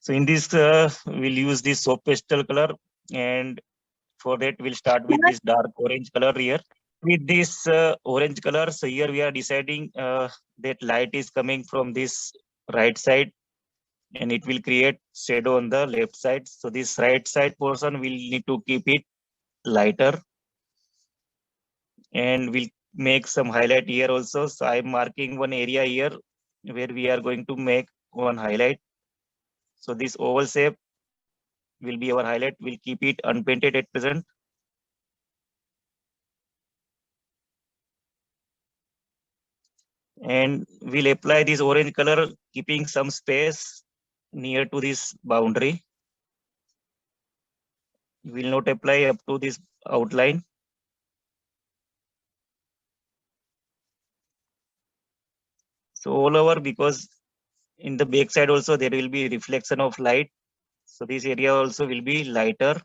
So in this, we'll use this soap pastel color, and for that we'll start with this dark orange color here. With this orange color, so here we are deciding that light is coming from this right side, and it will create shadow on the left side. So this right side portion we'll need to keep it lighter, and we'll make some highlight here also. So I'm marking one area here where we are going to make one highlight. So this oval shape will be our highlight. We'll keep it unpainted at present. And we'll apply this orange color, keeping some space near to this boundary. Will not apply up to this outline. So all over, because in the back side also there will be reflection of light. So this area also will be lighter.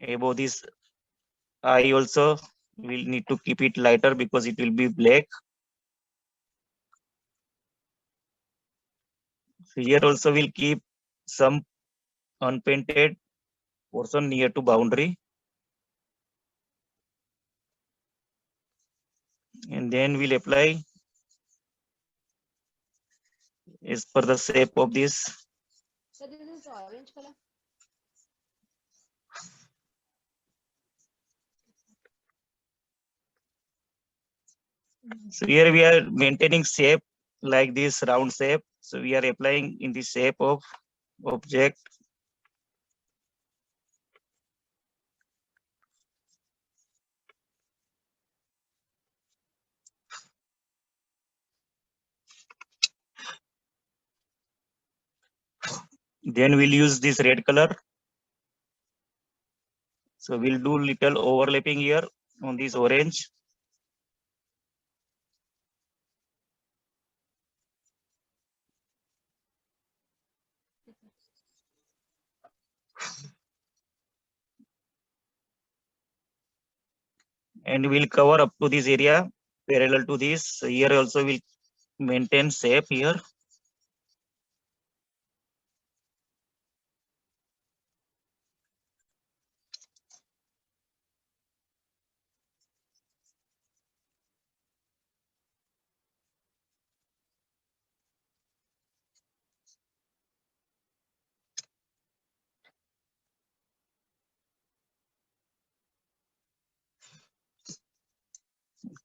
Above this eye also we'll need to keep it lighter because it will be black. So here also we'll keep some unpainted portion near to boundary. And then we'll apply as per the shape of this. So this is the orange color. So here we are maintaining shape like this round shape. So we are applying in the shape of object. Then we'll use this red color. So we'll do little overlapping here on this orange. And we'll cover up to this area parallel to this. So here also we'll maintain shape here.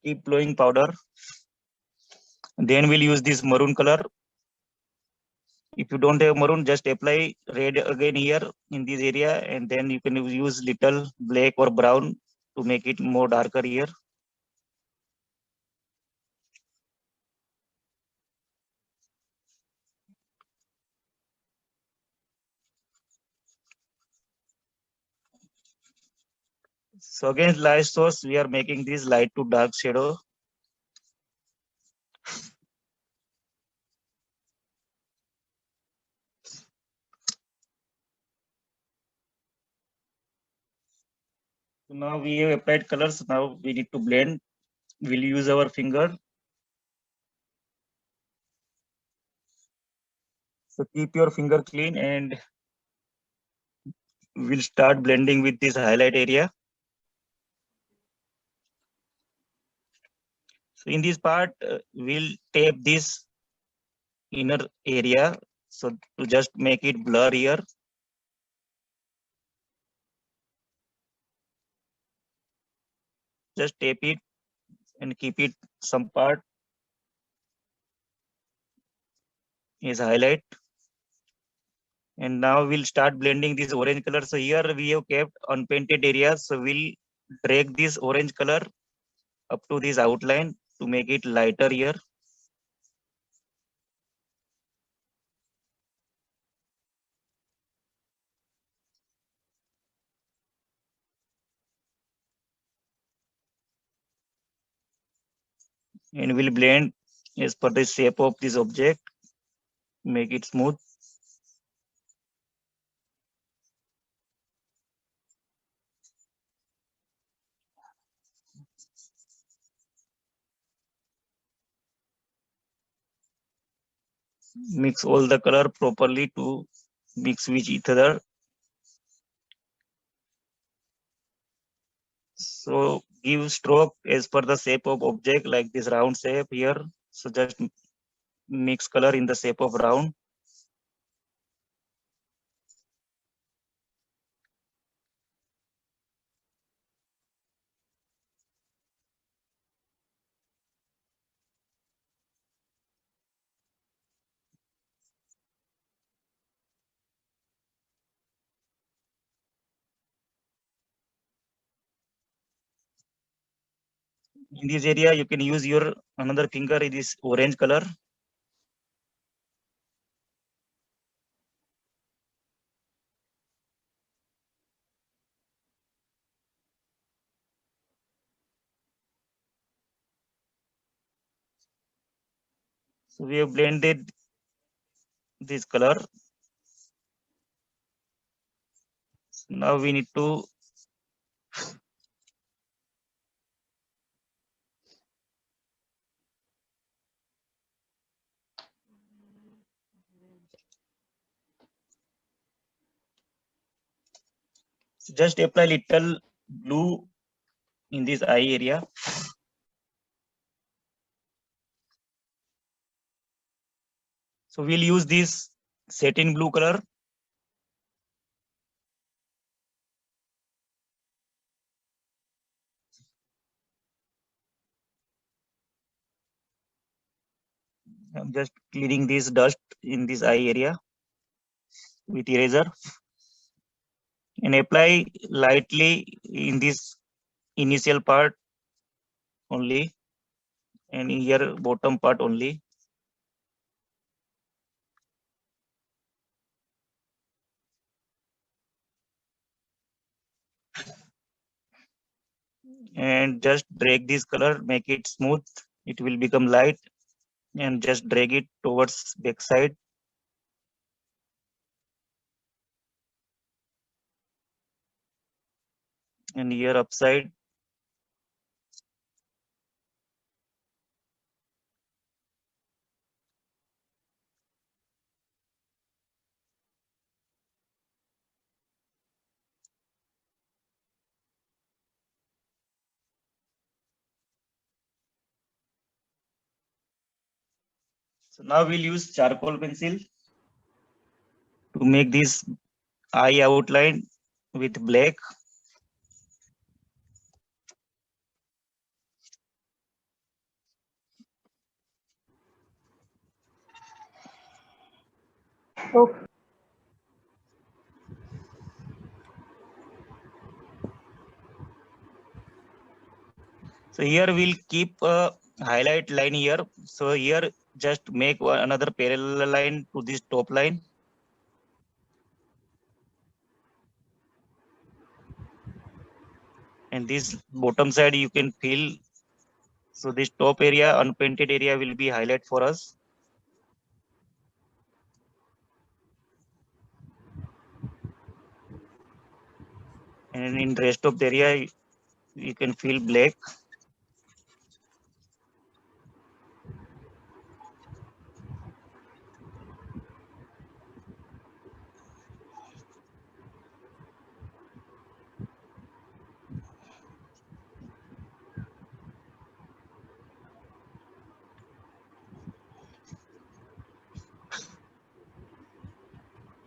Keep blowing powder. Then we'll use this maroon color. If you don't have maroon, just apply red again here in this area, and then you can use little black or brown to make it more darker here. So against light source, we are making this light to dark shadow. So now we have applied colors. Now we need to blend. We'll use our finger. So keep your finger clean, and we'll start blending with this highlight area. So in this part, we'll tape this inner area. So to just make it blur here. Just tape it and keep it some part is highlight. And now we'll start blending this orange color. So here we have kept unpainted areas. So we'll drag this orange color up to this outline to make it lighter here. And we'll blend as per the shape of this object, make it smooth. Mix all the color properly to mix with each other. So give stroke as per the shape of object, like this round shape here. So just mix color in the shape of round. In this area, you can use your another finger. It is orange color. So we have blended this color. Now we need to just apply little blue in this eye area. So we'll use this satin blue color. I'm just clearing this dust in this eye area with eraser and apply lightly in this initial part only and in here bottom part only. And just drag this color, make it smooth. It will become light and just drag it towards back side. And here upside. So now we'll use charcoal pencil to make this eye outline with black. Okay. So here we'll keep a highlight line here. So here just make another parallel line to this top line. And this bottom side you can fill. So this top area, unpainted area will be highlight for us. And in rest of the area, you can fill black.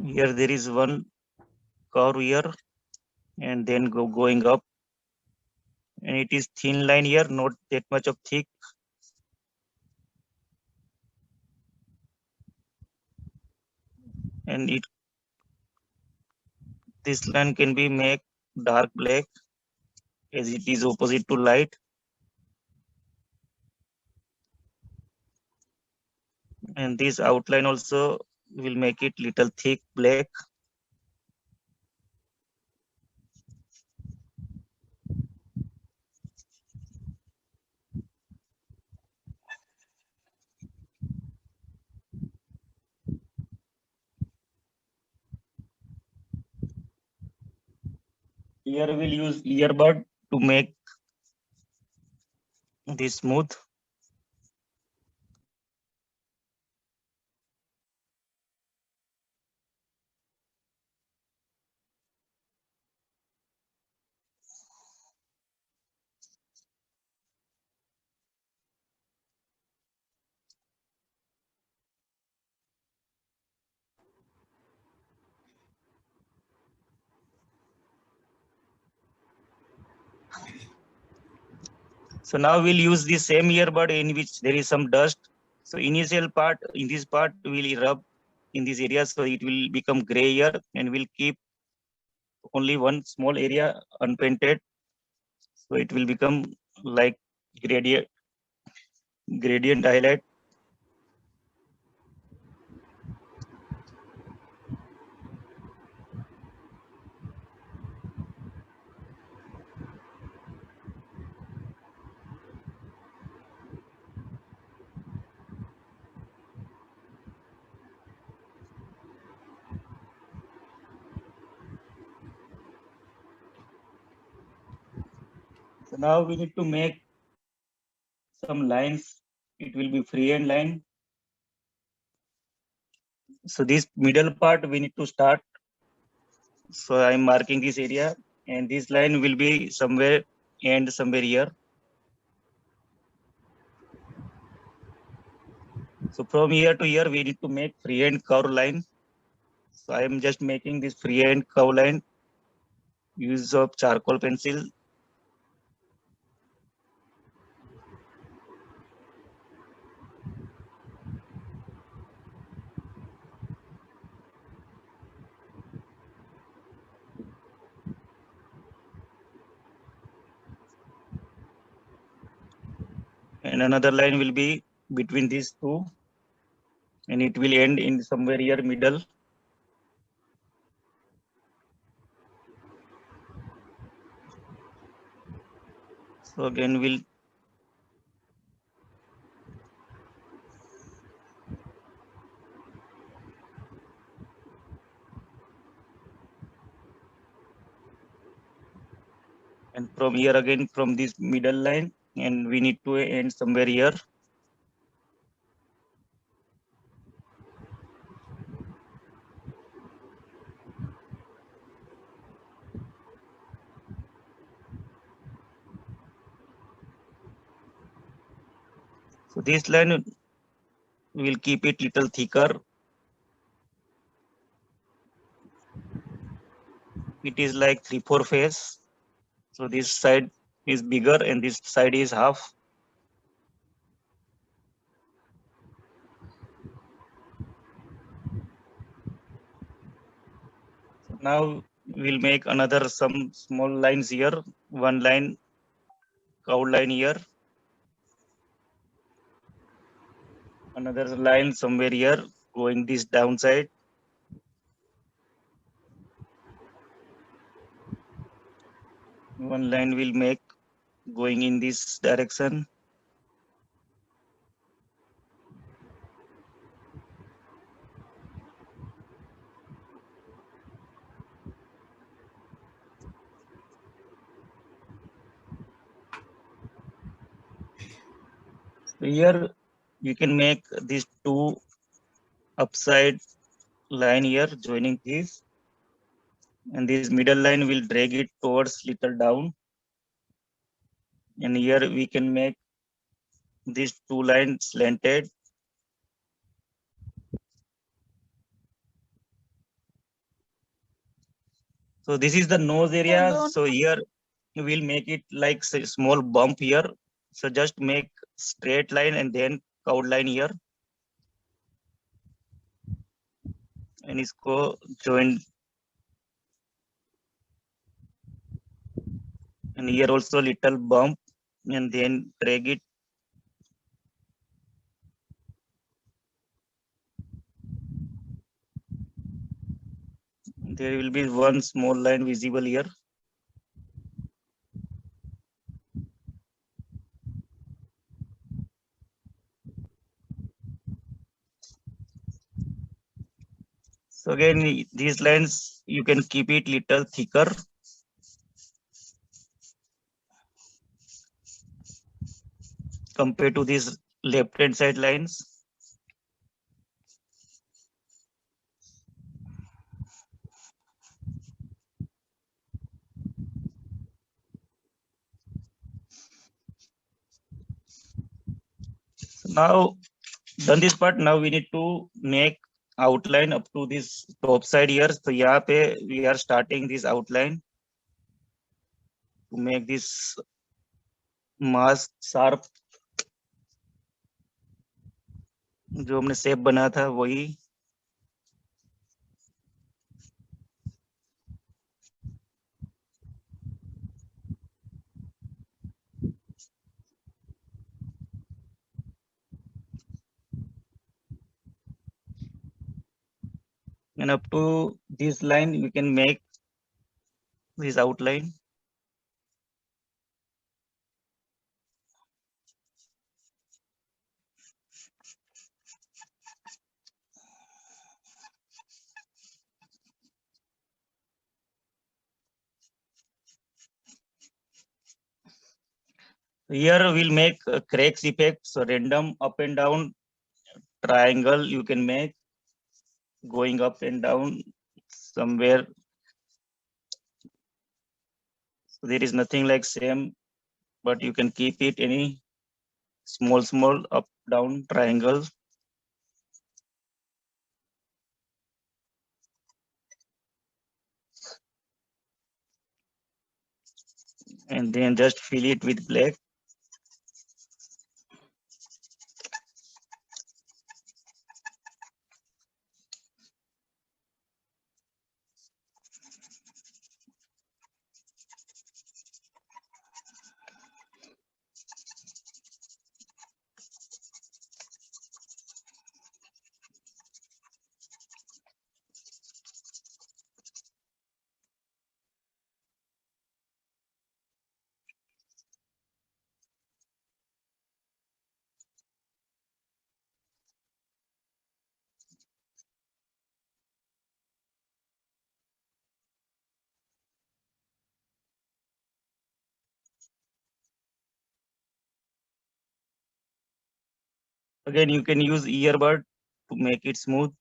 Here there is one curve here and then going up. And it is thin line here, not that much of thick. And this line can be made dark black as it is opposite to light. And this outline also will make it little thick black. Here we'll use earbud to make this smooth. So now we'll use the same earbud in which there is some dust. So initial part, in this part, we'll rub in this area so it will become gray here, and we'll keep only one small area unpainted. So it will become like gradient highlight. So now we need to make some lines. It will be freehand line. So this middle part we need to start. So I'm marking this area, and this line will be somewhere end somewhere here. So from here to here we need to make freehand curve line. So I am just making this freehand curve line use of charcoal pencil. And another line will be between these two, and it will end in somewhere here middle. So again we'll and from here again from this middle line, and we need to end somewhere here. So this line we'll keep it little thicker. It is like 3/4 face. So this side is bigger and this side is half. So now we'll make another some small lines here. One line, outline here. Another line somewhere here going this downside. One line will make going in this direction. So here you can make these two upside line here joining this, and this middle line will drag it towards little down, and here we can make these two lines slanted. So this is the nose area. So here we'll make it like small bump here. So just make straight line and then curved line here, and इसको join, and here also little bump and then drag it. There will be one small line visible here. So again, these lines, you can keep it little thicker. Compared to these left hand side lines. So now done this part, now we need to make outline up to this top side here. So यहाँ पे we are starting this outline to make this mask sharp जो हमने shape बनाया था वही। And up to this line we can make this outline. Here we'll make a cracks effect. So random up and down triangle you can make going up and down somewhere. So there is nothing like same, but you can keep it any small up down triangle. And then just fill it with black. Again, you can use earbud to make it smooth.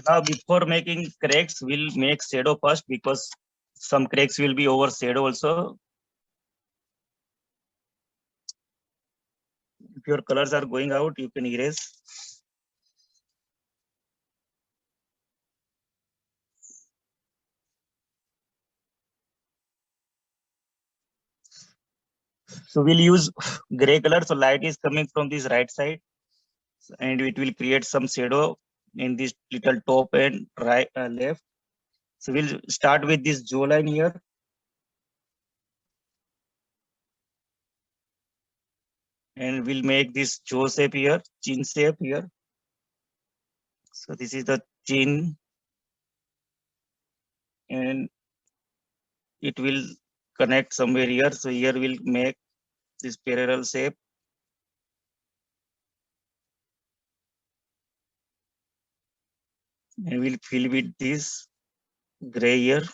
So now before making cracks, we'll make shadow first because some cracks will be over shadow also. If your colors are going out, you can erase. So we'll use gray color. So light is coming from this right side and it will create some shadow in this little top and right left. So we'll start with this jaw line here. And we'll make this jaw shape here, chin shape here. So this is the chin and it will connect somewhere here. So here we'll make this parallel shape. And we'll fill with this gray here.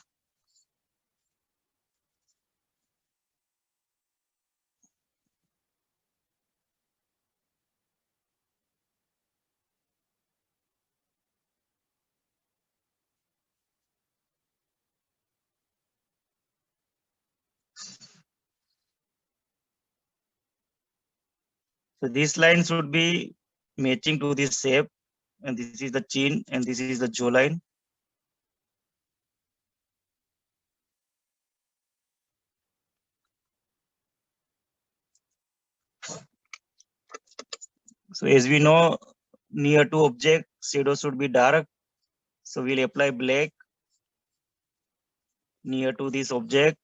So this line should be matching to this shape. And this is the chin and this is the jaw line. So as we know, near to object, shadow should be dark. So we'll apply black near to this object,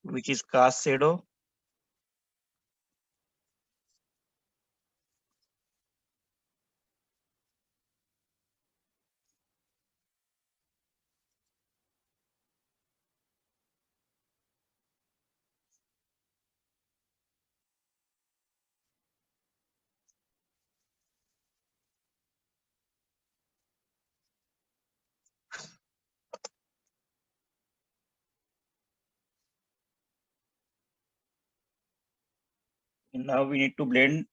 which is cast shadow. And now we need to blend.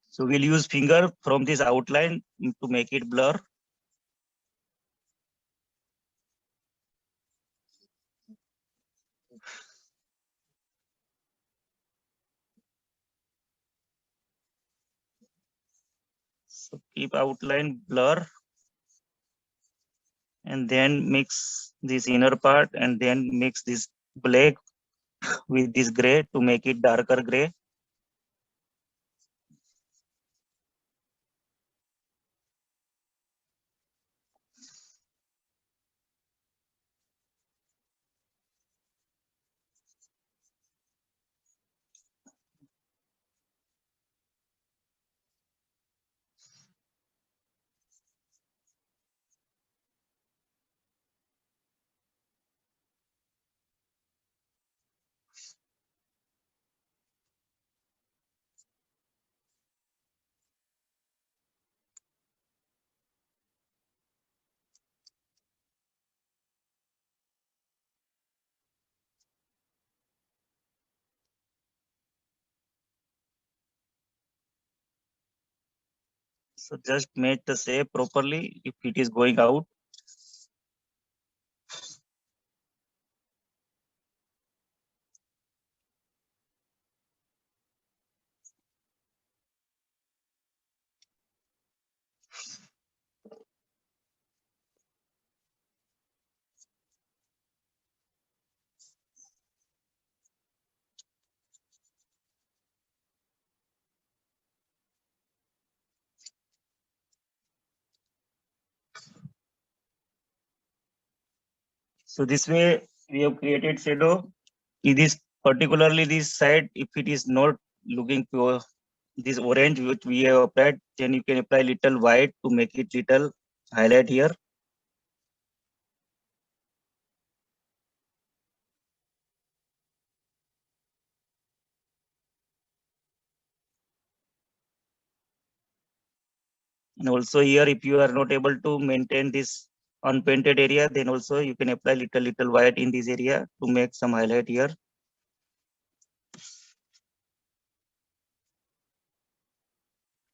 So we'll use finger from this outline to make it blur. So keep outline blur and then mix this inner part and then mix this black with this gray to make it darker gray. So just make the shape properly if it is going out. So this way we have created shadow. It is particularly this side, if it is not looking pure, this orange which we have applied, then you can apply little white to make it little highlight here. And also here, if you are not able to maintain this unpainted area, then also you can apply little white in this area to make some highlight here.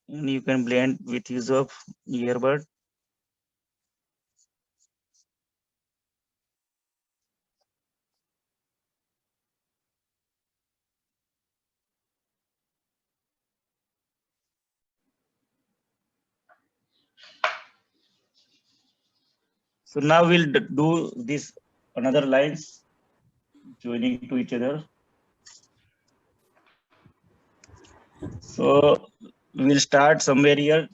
And you can blend with use of earbud. So now we'll do this another lines joining to each other. So we'll start somewhere here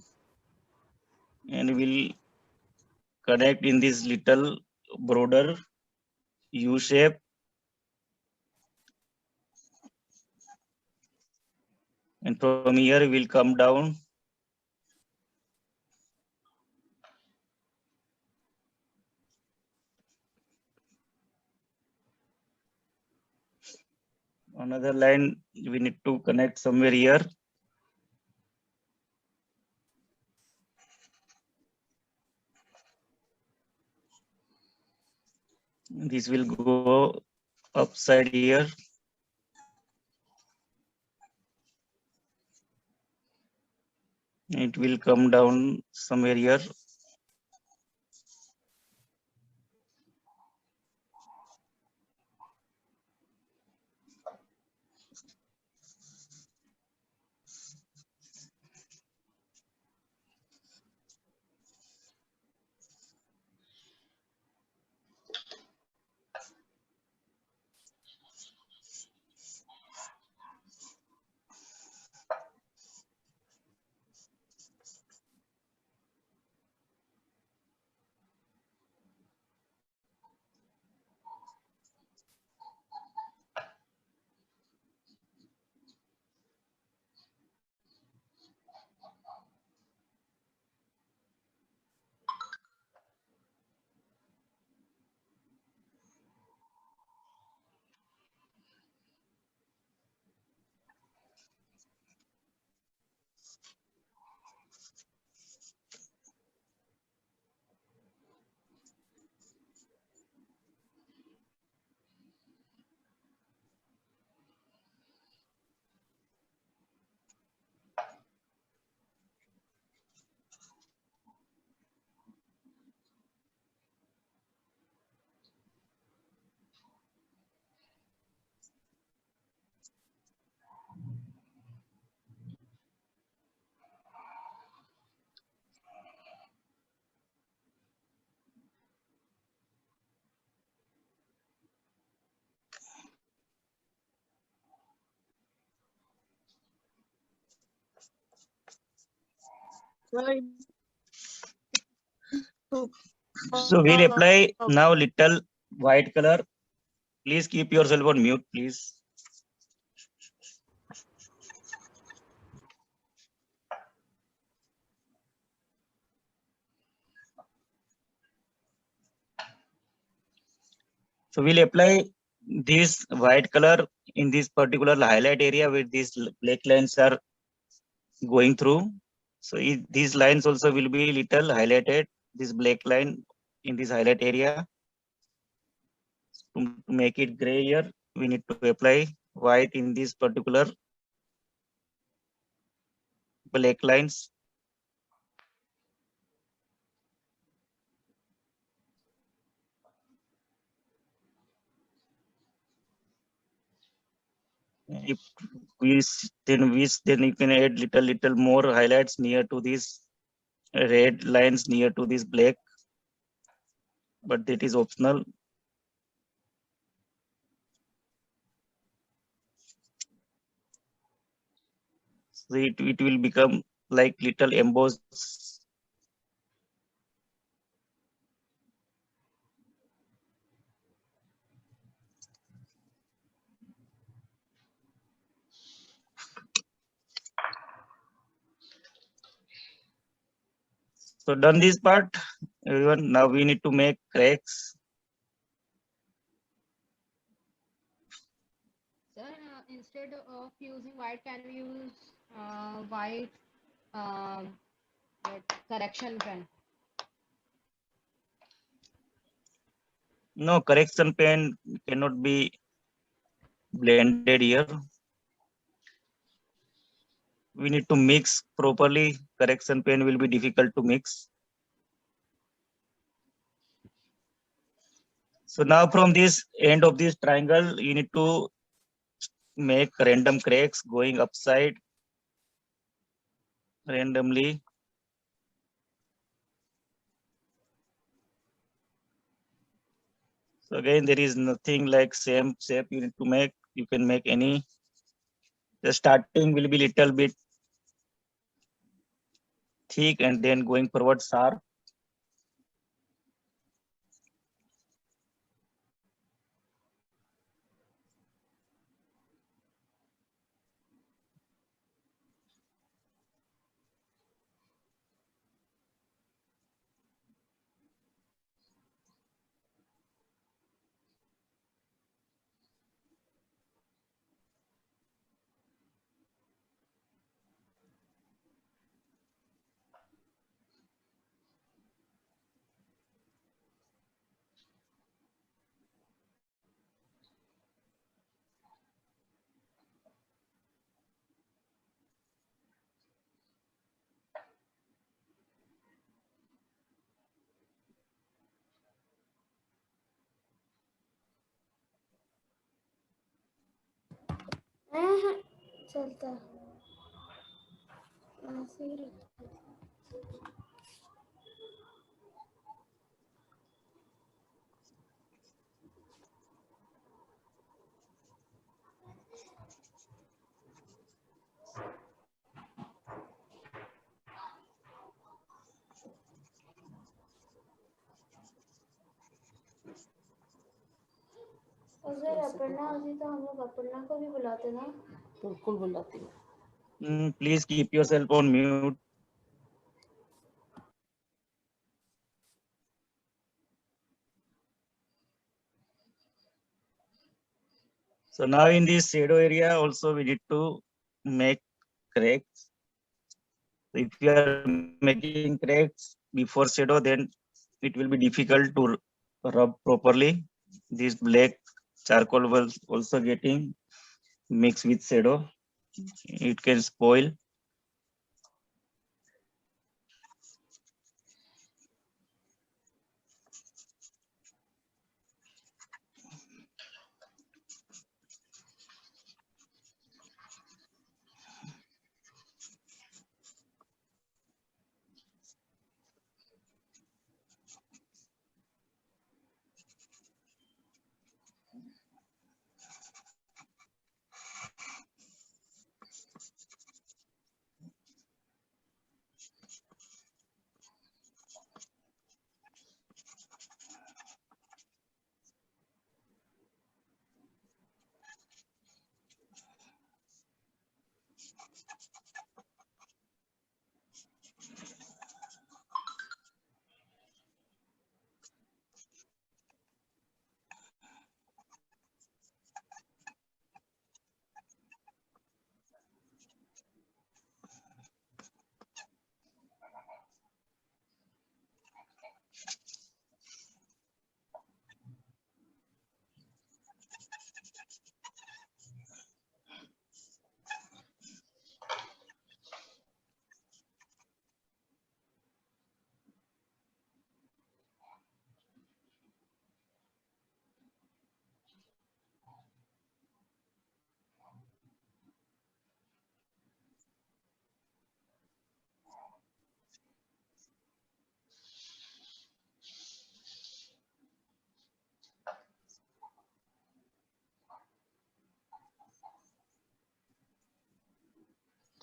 and we'll connect in this little broader U shape. And from here we'll come down. Another line we need to connect somewhere here. This will go upside here. It will come down somewhere here. So we'll apply now little white color. Please keep yourself on mute, please. So we'll apply this white color in this particular highlight area where these black lines are going through. So these lines also will be little highlighted, this black line in this highlight area. To make it gray here, we need to apply white in this particular black lines. If then you can add little more highlights near to these red lines near to this black, but that is optional. So it will become like little embossed. So done this part, everyone. Now we need to make cracks. Sir, instead of using white, can we use white that correction pen? No, correction pen cannot be blended here. We need to mix properly. Correction pen will be difficult to mix. So now from this end of this triangle, you need to make random cracks going upside randomly. So again, there is nothing like same shape you need to make. You can make any. The starting will be little bit thick and then going forward sharp. चलता ऐसे ही रखते अगर अपर्णा होती तो हम लोग अपर्णा को भी बुलाते ना बिल्कुल बुलाती हूँ Please keep yourself on mute. So now in this shadow area also we need to make cracks. If you are making cracks before shadow, then it will be difficult to rub properly. This black charcoal was also getting mixed with shadow. It can spoil.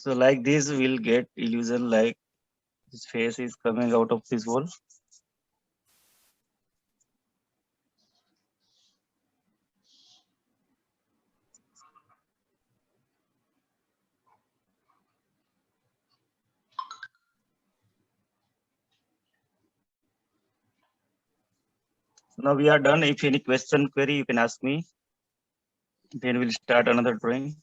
So like this, we'll get illusion like his face is coming out of this wall. Now we are done. If any question, query, you can ask me. Then we'll start another drawing.